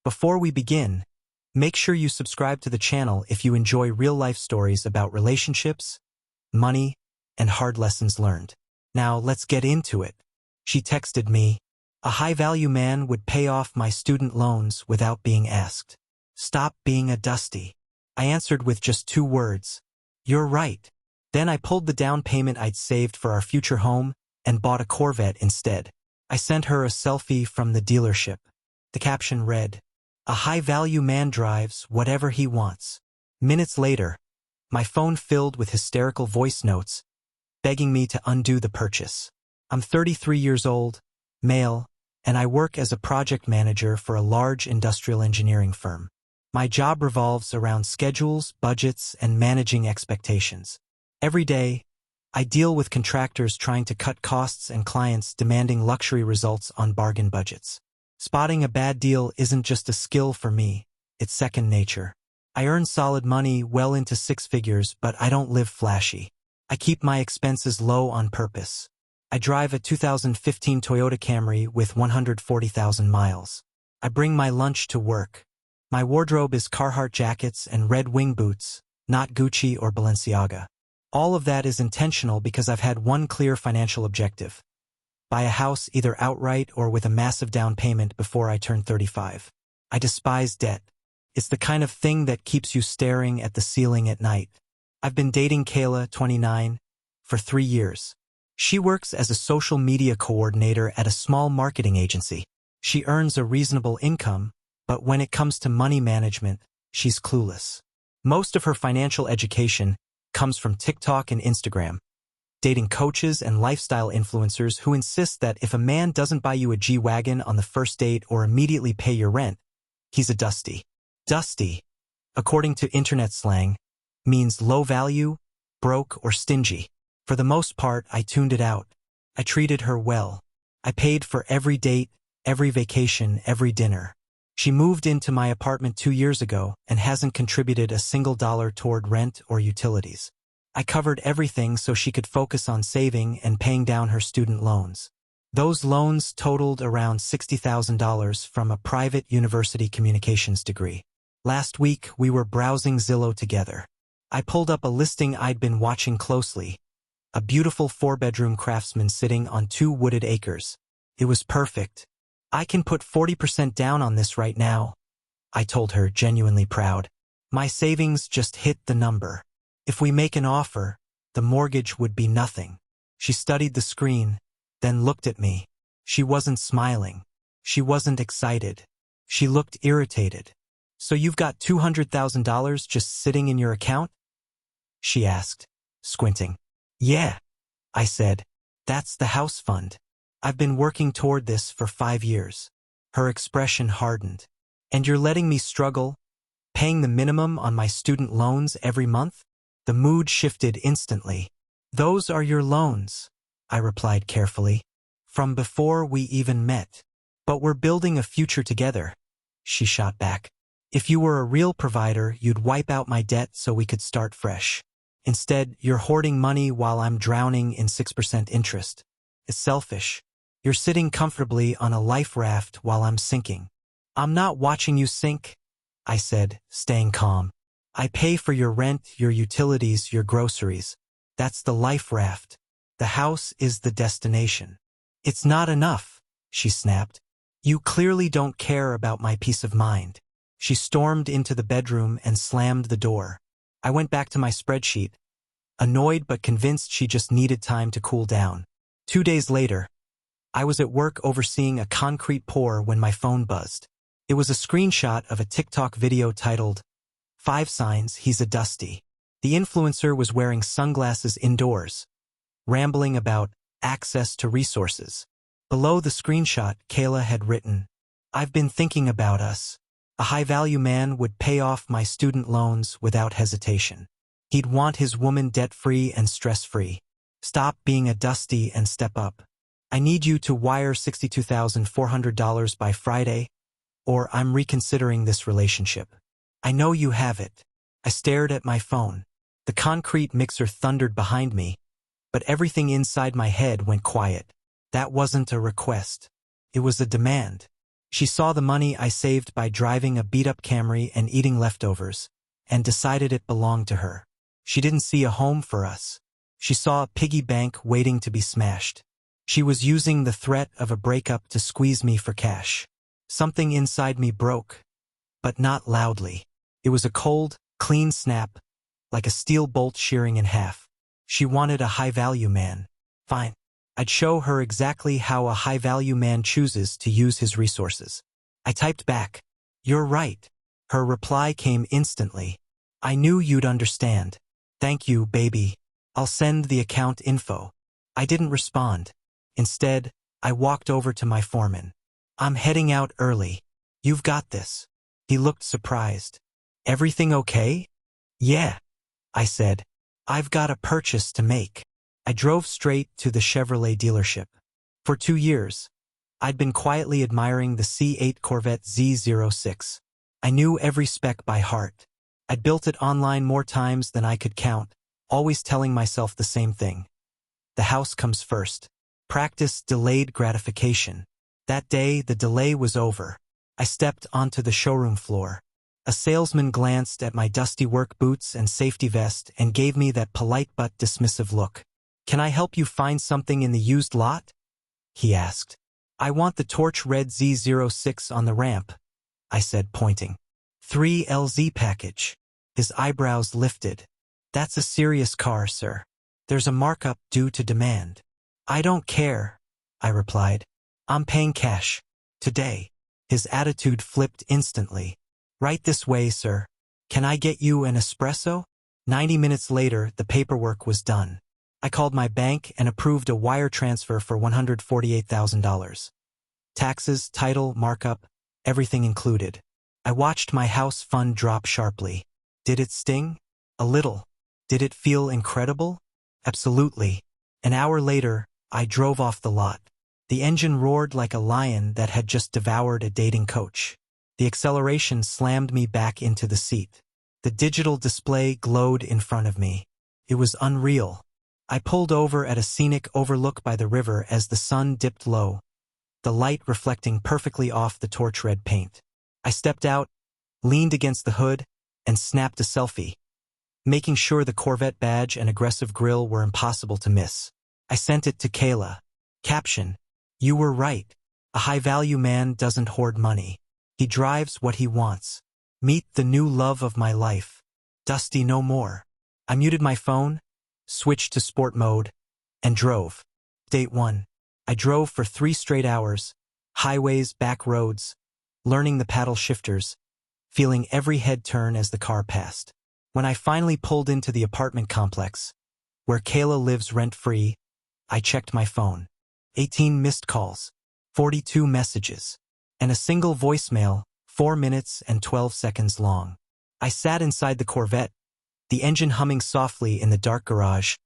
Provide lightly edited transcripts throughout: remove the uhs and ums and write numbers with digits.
Before we begin, make sure you subscribe to the channel if you enjoy real-life stories about relationships, money, and hard lessons learned. Now, let's get into it. She texted me, "A high-value man would pay off my student loans without being asked. Stop being a Dusty." I answered with just 2 words, "You're right." Then I pulled the down payment I'd saved for our future home and bought a Corvette instead. I sent her a selfie from the dealership. The caption read, "A high-value man drives whatever he wants." Minutes later, my phone filled with hysterical voice notes, begging me to undo the purchase. I'm 33 years old, male, and I work as a project manager for a large industrial engineering firm. My job revolves around schedules, budgets, and managing expectations. Every day, I deal with contractors trying to cut costs and clients demanding luxury results on bargain budgets. Spotting a bad deal isn't just a skill for me, it's second nature. I earn solid money well into 6 figures, but I don't live flashy. I keep my expenses low on purpose. I drive a 2015 Toyota Camry with 140,000 miles. I bring my lunch to work. My wardrobe is Carhartt jackets and Red Wing boots, not Gucci or Balenciaga. All of that is intentional because I've had one clear financial objective: buy a house either outright or with a massive down payment before I turn 35. I despise debt. It's the kind of thing that keeps you staring at the ceiling at night. I've been dating Kayla, 29, for 3 years. She works as a social media coordinator at a small marketing agency. She earns a reasonable income, but when it comes to money management, she's clueless. Most of her financial education comes from TikTok and Instagram, dating coaches and lifestyle influencers who insist that if a man doesn't buy you a G-Wagon on the first date or immediately pay your rent, he's a Dusty. Dusty, according to internet slang, means low value, broke, or stingy. For the most part, I tuned it out. I treated her well. I paid for every date, every vacation, every dinner. She moved into my apartment 2 years ago and hasn't contributed a single dollar toward rent or utilities. I covered everything so she could focus on saving and paying down her student loans. Those loans totaled around $60,000 from a private university communications degree. Last week, we were browsing Zillow together. I pulled up a listing I'd been watching closely, a beautiful 4-bedroom craftsman sitting on 2 wooded acres. It was perfect. "I can put 40% down on this right now," I told her, genuinely proud. "My savings just hit the number. If we make an offer, the mortgage would be nothing." She studied the screen, then looked at me. She wasn't smiling. She wasn't excited. She looked irritated. "So you've got $200,000 just sitting in your account?" she asked, squinting. "Yeah," I said. "That's the house fund. I've been working toward this for 5 years. Her expression hardened. "And you're letting me struggle, paying the minimum on my student loans every month?" The mood shifted instantly. "Those are your loans," I replied carefully, "from before we even met. But we're building a future together," she shot back. "If you were a real provider, you'd wipe out my debt so we could start fresh. Instead, you're hoarding money while I'm drowning in 6% interest. It's selfish. You're sitting comfortably on a life raft while I'm sinking." "I'm not watching you sink," I said, staying calm. "I pay for your rent, your utilities, your groceries. That's the life raft. The house is the destination." "It's not enough," she snapped. "You clearly don't care about my peace of mind." She stormed into the bedroom and slammed the door. I went back to my spreadsheet, annoyed but convinced she just needed time to cool down. 2 days later, I was at work overseeing a concrete pour when my phone buzzed. It was a screenshot of a TikTok video titled, "5 Signs He's a Dusty." The influencer was wearing sunglasses indoors, rambling about access to resources. Below the screenshot, Kayla had written, "I've been thinking about us. A high-value man would pay off my student loans without hesitation. He'd want his woman debt-free and stress-free. Stop being a Dusty and step up. I need you to wire $62,400 by Friday, or I'm reconsidering this relationship. I know you have it." I stared at my phone. The concrete mixer thundered behind me, but everything inside my head went quiet. That wasn't a request. It was a demand. She saw the money I saved by driving a beat-up Camry and eating leftovers, and decided it belonged to her. She didn't see a home for us. She saw a piggy bank waiting to be smashed. She was using the threat of a breakup to squeeze me for cash. Something inside me broke, but not loudly. It was a cold, clean snap, like a steel bolt shearing in half. She wanted a high-value man. Fine. I'd show her exactly how a high-value man chooses to use his resources. I typed back, "You're right." Her reply came instantly. "I knew you'd understand. Thank you, baby. I'll send the account info." I didn't respond. Instead, I walked over to my foreman. "I'm heading out early. You've got this." He looked surprised. "Everything okay?" "Yeah," I said. "I've got a purchase to make." I drove straight to the Chevrolet dealership. For 2 years, I'd been quietly admiring the C8 Corvette Z06. I knew every spec by heart. I'd built it online more times than I could count, always telling myself the same thing. The house comes first. Practice delayed gratification. That day, the delay was over. I stepped onto the showroom floor. A salesman glanced at my dusty work boots and safety vest and gave me that polite but dismissive look. "Can I help you find something in the used lot?" he asked. "I want the torch red Z06 on the ramp," I said, pointing. 3LZ package. His eyebrows lifted. "That's a serious car, sir. There's a markup due to demand." "I don't care," I replied. "I'm paying cash. Today." His attitude flipped instantly. "Right this way, sir. Can I get you an espresso?" 90 minutes later, the paperwork was done. I called my bank and approved a wire transfer for $148,000. Taxes, title, markup, everything included. I watched my house fund drop sharply. Did it sting? A little. Did it feel incredible? Absolutely. An hour later, I drove off the lot. The engine roared like a lion that had just devoured a dating coach. The acceleration slammed me back into the seat. The digital display glowed in front of me. It was unreal. I pulled over at a scenic overlook by the river as the sun dipped low, the light reflecting perfectly off the torch red paint. I stepped out, leaned against the hood, and snapped a selfie, making sure the Corvette badge and aggressive grille were impossible to miss. I sent it to Kayla. Caption: "You were right. A high-value man doesn't hoard money. He drives what he wants. Meet the new love of my life. Dusty no more." I muted my phone, switched to sport mode, and drove. Date 1. I drove for 3 straight hours, highways, back roads, learning the paddle shifters, feeling every head turn as the car passed. When I finally pulled into the apartment complex, where Kayla lives rent-free, I checked my phone. 18 missed calls, 42 messages, and a single voicemail, 4 minutes and 12 seconds long. I sat inside the Corvette, the engine humming softly in the dark garage,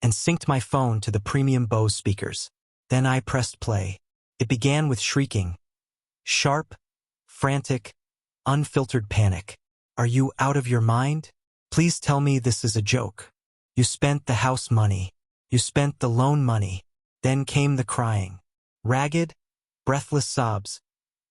and synced my phone to the premium Bose speakers. Then I pressed play. It began with shrieking. Sharp, frantic, unfiltered panic. "Are you out of your mind? Please tell me this is a joke. You spent the house money. You spent the loan money." Then came the crying. Ragged, breathless sobs,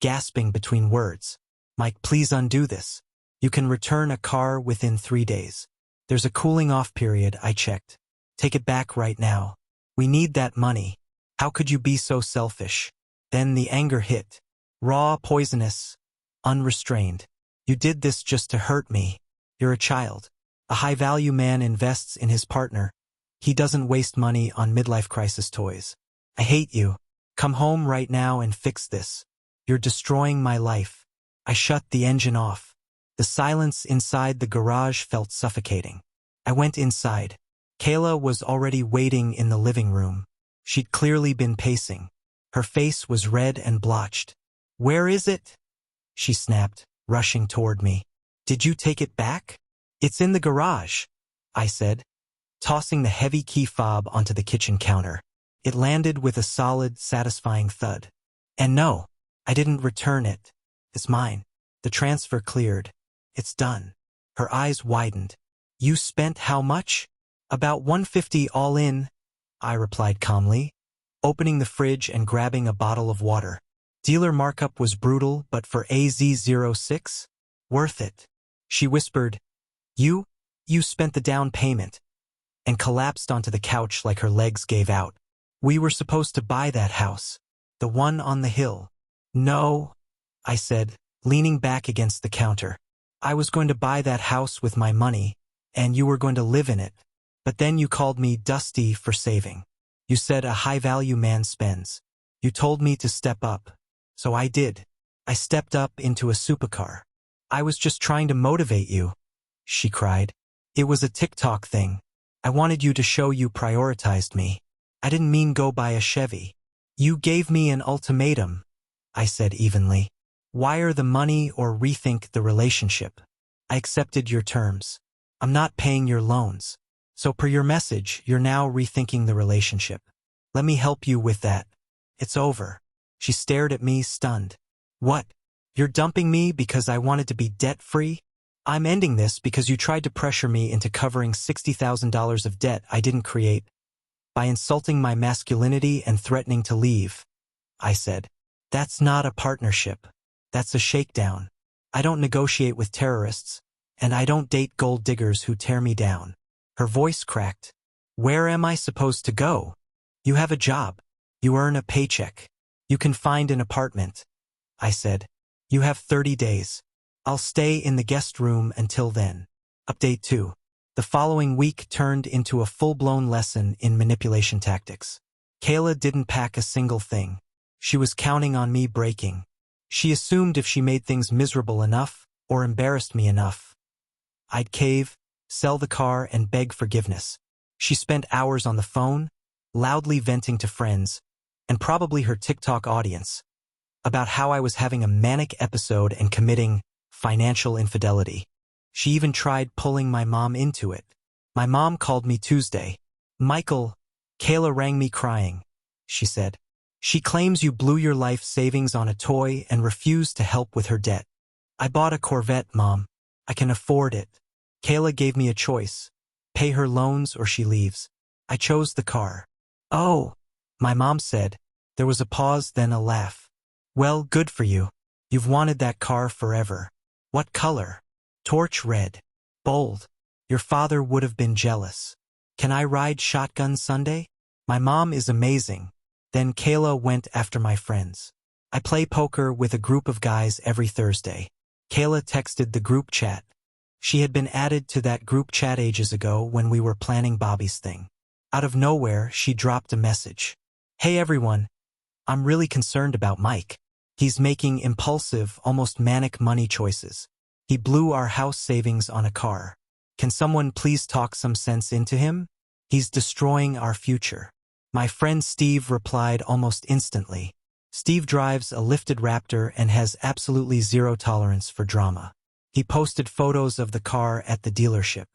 gasping between words. "Mike, please undo this. You can return a car within 3 days. There's a cooling-off period," I checked. "Take it back right now. We need that money. How could you be so selfish?" Then the anger hit. Raw, poisonous, unrestrained. "You did this just to hurt me. You're a child. A high-value man invests in his partner. He doesn't waste money on midlife crisis toys. I hate you. Come home right now and fix this. You're destroying my life." I shut the engine off. The silence inside the garage felt suffocating. I went inside. Kayla was already waiting in the living room. She'd clearly been pacing. Her face was red and blotched. "Where is it?" she snapped, rushing toward me. "Did you take it back?" "It's in the garage," I said, tossing the heavy key fob onto the kitchen counter. It landed with a solid, satisfying thud. "And no, I didn't return it. It's mine. The transfer cleared. It's done." Her eyes widened. "You spent how much?" "About $150 all in," I replied calmly, opening the fridge and grabbing a bottle of water. Dealer markup was brutal, but for AZ06, worth it. She whispered, You spent the down payment, and collapsed onto the couch like her legs gave out. We were supposed to buy that house, the one on the hill. No, I said, leaning back against the counter. I was going to buy that house with my money, and you were going to live in it. But then you called me Dusty for saving. You said a high-value man spends. You told me to step up. So I did. I stepped up into a supercar. I was just trying to motivate you, she cried. It was a TikTok thing. I wanted you to show you prioritized me. I didn't mean go buy a Chevy. You gave me an ultimatum, I said evenly. Wire the money or rethink the relationship. I accepted your terms. I'm not paying your loans. So per your message, you're now rethinking the relationship. Let me help you with that. It's over. She stared at me, stunned. What? You're dumping me because I wanted to be debt-free? I'm ending this because you tried to pressure me into covering $60,000 of debt I didn't create by insulting my masculinity and threatening to leave. I said, That's not a partnership. That's a shakedown. I don't negotiate with terrorists, and I don't date gold diggers who tear me down. Her voice cracked. Where am I supposed to go? You have a job. You earn a paycheck. You can find an apartment. I said, You have 30 days. I'll stay in the guest room until then. Update 2. The following week turned into a full-blown lesson in manipulation tactics. Kayla didn't pack a single thing. She was counting on me breaking. She assumed if she made things miserable enough, or embarrassed me enough, I'd cave, sell the car, and beg forgiveness. She spent hours on the phone, loudly venting to friends, and probably her TikTok audience, about how I was having a manic episode and committing financial infidelity. She even tried pulling my mom into it. My mom called me Tuesday. Michael, Kayla rang me crying, she said. She claims you blew your life savings on a toy and refused to help with her debt. I bought a Corvette, Mom. I can afford it. Kayla gave me a choice. Pay her loans or she leaves. I chose the car. Oh, my mom said. There was a pause, then a laugh. Well, good for you. You've wanted that car forever. What color? Torch red. Bold. Your father would have been jealous. Can I ride shotgun Sunday? My mom is amazing. Then Kayla went after my friends. I play poker with a group of guys every Thursday. Kayla texted the group chat. She had been added to that group chat ages ago when we were planning Bobby's thing. Out of nowhere, she dropped a message. Hey everyone. I'm really concerned about Mike. He's making impulsive, almost manic money choices. He blew our house savings on a car. Can someone please talk some sense into him? He's destroying our future. My friend Steve replied almost instantly. Steve drives a lifted Raptor and has absolutely zero tolerance for drama. He posted photos of the car at the dealership.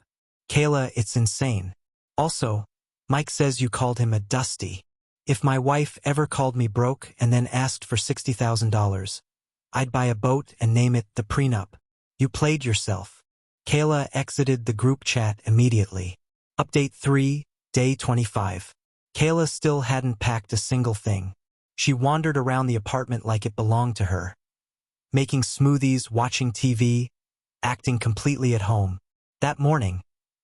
Kayla, it's insane. Also, Mike says you called him a Dusty. If my wife ever called me broke and then asked for $60,000, I'd buy a boat and name it the prenup. You played yourself. Kayla exited the group chat immediately. Update 3, day 25. Kayla still hadn't packed a single thing. She wandered around the apartment like it belonged to her, making smoothies, watching TV, acting completely at home. That morning,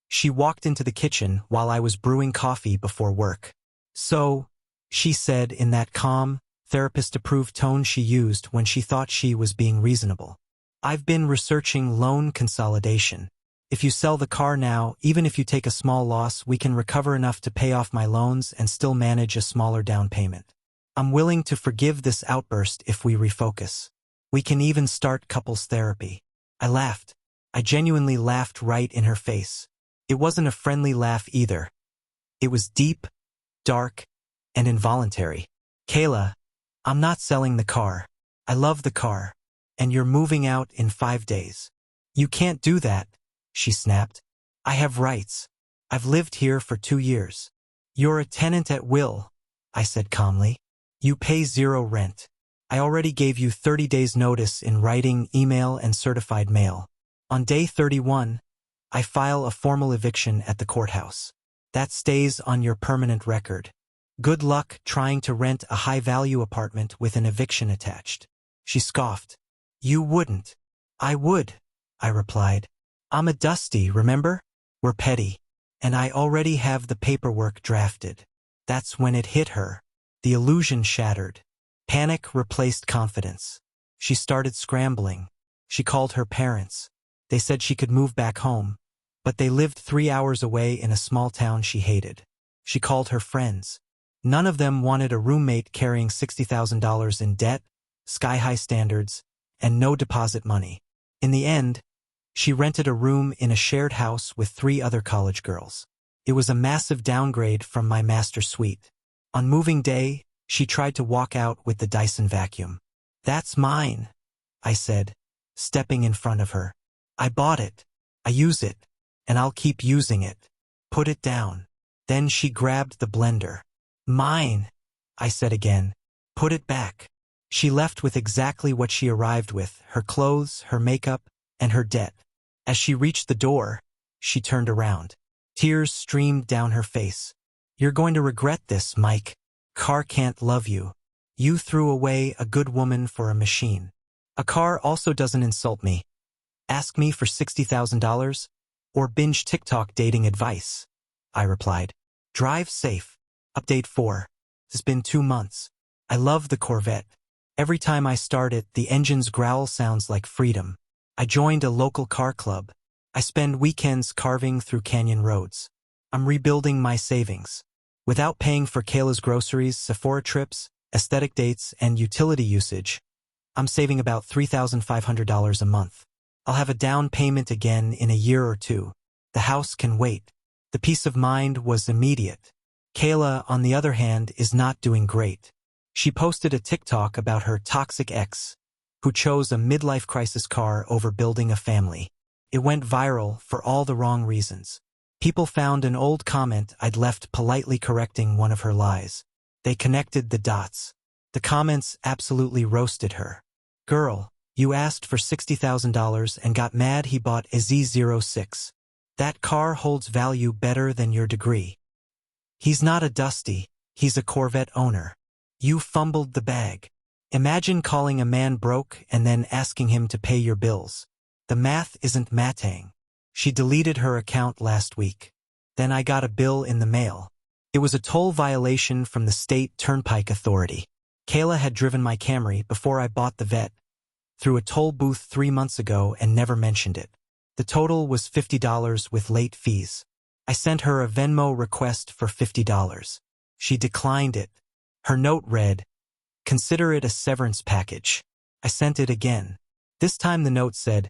she walked into the kitchen while I was brewing coffee before work. So, she said in that calm, therapist-approved tone she used when she thought she was being reasonable. I've been researching loan consolidation. If you sell the car now, even if you take a small loss, we can recover enough to pay off my loans and still manage a smaller down payment. I'm willing to forgive this outburst if we refocus. We can even start couples therapy. I laughed. I genuinely laughed right in her face. It wasn't a friendly laugh either. It was deep, dark, and involuntary. Kayla, I'm not selling the car. I love the car. And you're moving out in 5 days. You can't do that, she snapped. I have rights. I've lived here for 2 years. You're a tenant at will, I said calmly. You pay 0 rent. I already gave you 30 days notice in writing, email, and certified mail. On day 31, I file a formal eviction at the courthouse. That stays on your permanent record. Good luck trying to rent a high-value apartment with an eviction attached. She scoffed. You wouldn't. I would, I replied. I'm a Dusty, remember? We're petty. And I already have the paperwork drafted. That's when it hit her. The illusion shattered. Panic replaced confidence. She started scrambling. She called her parents. They said she could move back home, but they lived 3 hours away in a small town she hated. She called her friends. None of them wanted a roommate carrying $60,000 in debt, sky-high standards, and no deposit money. In the end, she rented a room in a shared house with 3 other college girls. It was a massive downgrade from my master suite. On moving day, she tried to walk out with the Dyson vacuum. That's mine, I said, stepping in front of her. I bought it. I use it, and I'll keep using it. Put it down. Then she grabbed the blender. Mine, I said again. Put it back. She left with exactly what she arrived with, her clothes, her makeup, and her debt. As she reached the door, she turned around. Tears streamed down her face. You're going to regret this, Mike. Car can't love you. You threw away a good woman for a machine. A car also doesn't insult me. Ask me for $60,000 or binge TikTok dating advice, I replied. Drive safe. Update 4. It's been 2 months. I love the Corvette. Every time I start it, the engine's growl sounds like freedom. I joined a local car club. I spend weekends carving through canyon roads. I'm rebuilding my savings. Without paying for Kayla's groceries, Sephora trips, aesthetic dates, and utility usage, I'm saving about $3,500 a month. I'll have a down payment again in a year or 2. The house can wait. The peace of mind was immediate. Kayla, on the other hand, is not doing great. She posted a TikTok about her toxic ex, who chose a midlife crisis car over building a family. It went viral for all the wrong reasons. People found an old comment I'd left politely correcting one of her lies. They connected the dots. The comments absolutely roasted her. Girl, you asked for $60,000 and got mad he bought a Z06. That car holds value better than your degree. He's not a Dusty, he's a Corvette owner. You fumbled the bag. Imagine calling a man broke and then asking him to pay your bills. The math isn't matching. She deleted her account last week. Then I got a bill in the mail. It was a toll violation from the State Turnpike Authority. Kayla had driven my Camry before I bought the Vet through a toll booth 3 months ago and never mentioned it. The total was $50 with late fees. I sent her a Venmo request for $50. She declined it. Her note read, "Consider it a severance package." I sent it again. This time the note said,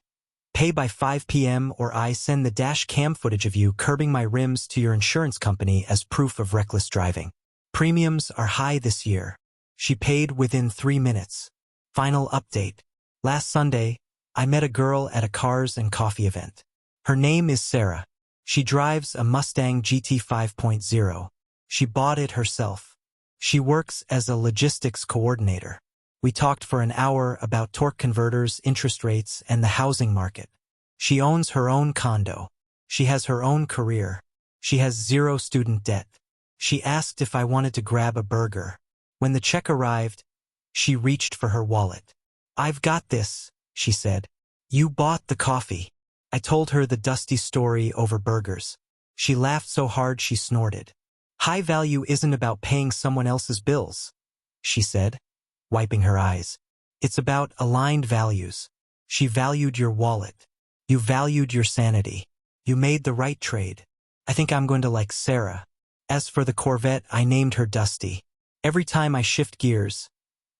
"Pay by 5 p.m. or I send the dash cam footage of you curbing my rims to your insurance company as proof of reckless driving. Premiums are high this year." She paid within 3 minutes. Final update. Last Sunday, I met a girl at a Cars and Coffee event. Her name is Sarah. She drives a Mustang GT 5.0. She bought it herself. She works as a logistics coordinator. We talked for an hour about torque converters, interest rates, and the housing market. She owns her own condo. She has her own career. She has 0 student debt. She asked if I wanted to grab a burger. When the check arrived, she reached for her wallet. "I've got this," she said. "You bought the coffee." I told her the Dusty story over burgers. She laughed so hard she snorted. "High value isn't about paying someone else's bills," she said, wiping her eyes. "It's about aligned values. She valued your wallet. You valued your sanity. You made the right trade. I think I'm going to like Sarah." As for the Corvette, I named her Dusty. Every time I shift gears,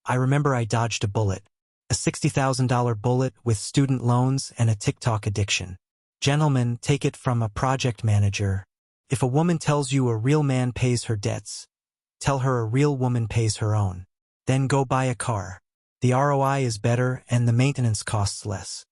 I remember I dodged a bullet. A $60,000 bullet with student loans and a TikTok addiction. Gentlemen, take it from a project manager. If a woman tells you a real man pays her debts, tell her a real woman pays her own. Then go buy a car. The ROI is better and the maintenance costs less.